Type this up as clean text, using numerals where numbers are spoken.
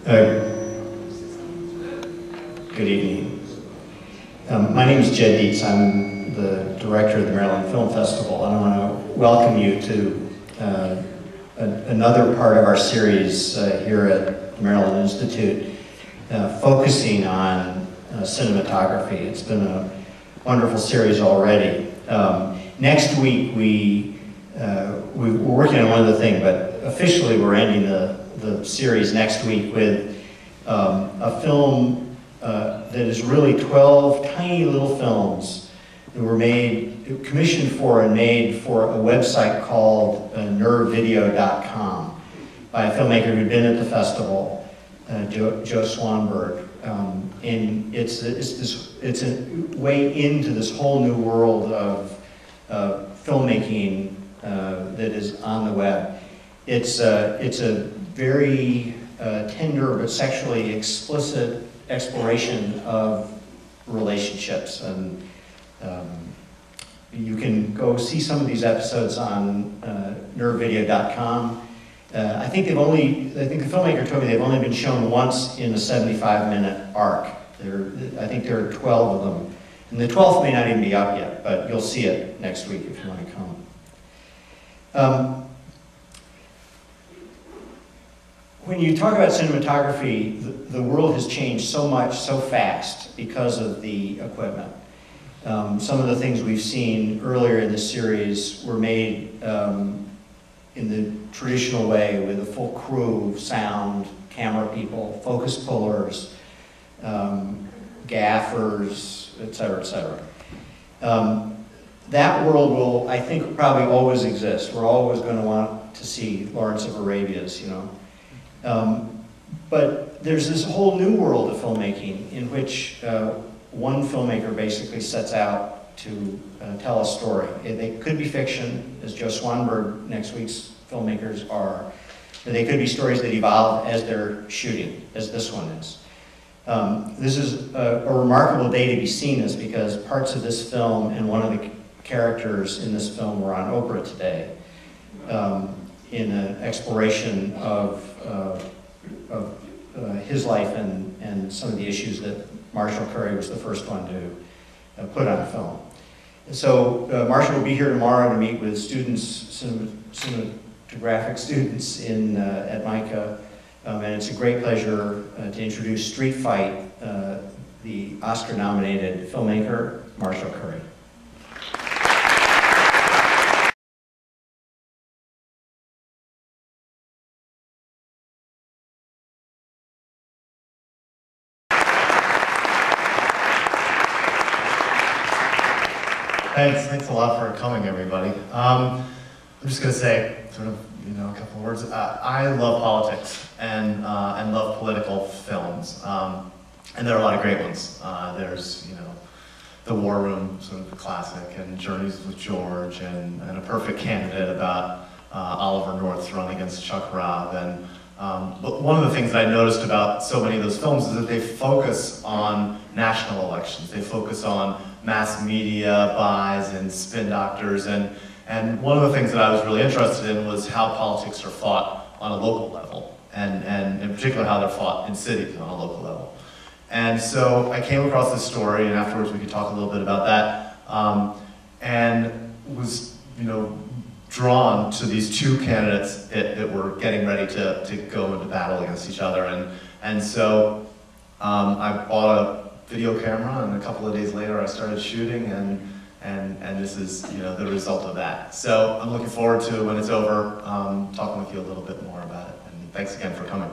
Good evening. My name is Jed Dietz. I'm the director of the Maryland Film Festival, and I want to welcome you to another part of our series here at the Maryland Institute, focusing on cinematography. It's been a wonderful series already. Next week we're working on one other thing, but officially we're ending the series next week with a film that is really 12 tiny little films that were commissioned for and made for a website called nervevideo.com by a filmmaker who'd been at the festival, Joe Swanberg. And it's a way into this whole new world of filmmaking that is on the web. It's a very tender but sexually explicit exploration of relationships, and you can go see some of these episodes on nervevideo.com. I think the filmmaker told me they've only been shown once in a 75-minute arc. I think there are 12 of them. And the 12th may not even be up yet, but you'll see it next week if you want to come. When you talk about cinematography, the world has changed so much, so fast because of the equipment. Some of the things we've seen earlier in this series were made in the traditional way with a full crew, sound, camera people, focus pullers, gaffers, et cetera, et cetera. That world will, I think, probably always exist. We're always going to want to see Lawrence of Arabia's, you know. But there's this whole new world of filmmaking in which one filmmaker basically sets out to tell a story. They could be fiction, as Joe Swanberg, next week's filmmakers, are. But they could be stories that evolve as they're shooting, as this one is. This is a remarkable day to be seen, is because parts of this film and one of the characters in this film were on Oprah today in an exploration of his life and some of the issues that Marshall Curry was the first one to put on film. And so Marshall will be here tomorrow to meet with students, cinematographic students at MICA, and it's a great pleasure to introduce Street Fight, the Oscar-nominated filmmaker, Marshall Curry. Thanks a lot for coming, everybody. I'm just going to say, sort of, a couple of words. I love politics and love political films, and there are a lot of great ones. There's, The War Room, sort of a classic, and Journeys with George, and A Perfect Candidate about Oliver North's run against Chuck Raab. And but one of the things that I noticed about so many of those films is that they focus on national elections. They focus on mass media buys and spin doctors, and one of the things that I was really interested in was how politics are fought on a local level, and in particular how they're fought in cities on a local level. And so I came across this story, and afterwards we could talk a little bit about that, and was drawn to these two candidates that were getting ready to go into battle against each other, and so I bought a video camera, and a couple of days later I started shooting, and this is the result of that. So I'm looking forward to, when it's over, talking with you a little bit more about it. And thanks again for coming.